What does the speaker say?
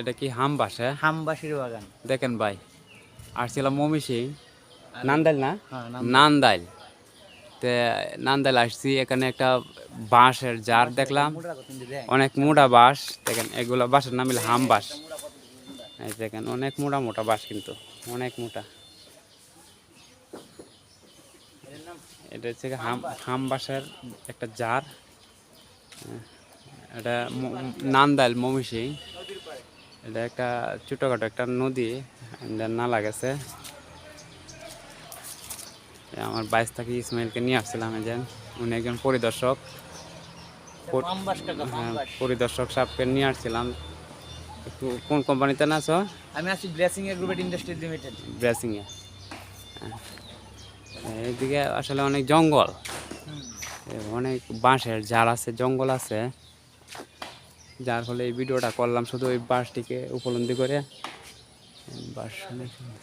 এটা কি হাম বাস? হ্যাঁ, হামবাসির বাগান। দেখেন ভাই, আসছিলাম মমিসি নান্দাইল না, হ্যাঁ, নান্দাইল। তে নান্দাইল আসছি, এখানে একটা বাঁশের জার দেখলাম, অনেক মোটা বাঁশ। দেখেন এগুলো বাঁশের নাম হলো হাম বাঁশ। এই দেখেন অনেক মোটা মোটা বাঁশ, কিন্তু অনেক মোটা। এটা হচ্ছে কি হাম বাঁশের একটা জার। এটা নান্দাইল মমিসি। এটা একটা ছোটখাটো একটা নদী, নালা গেছে। আমার 22 থেকে ইসমাইলকে নিয়ে আসছিলাম, যে উনি একজন পরিদর্শক। হ্যাঁ, পরিদর্শক সাহেবকে নিয়ে আসছিলাম। একটু কোন কোম্পানিতে না আছো? আমি আছি ব্লেসিং এ গ্রুপ ইন্ডাস্ট্রি লিমিটেড। ব্রেসিং এ। এইদিকে আসলে অনেক জঙ্গল, অনেক বাঁশের ঝাড় আছে, জঙ্গল আছে, যার ফলে এই ভিডিওটা করলাম শুধু ওই বাঁশটিকে উপলব্ধি করে। বাঁশ অনেক সুন্দর।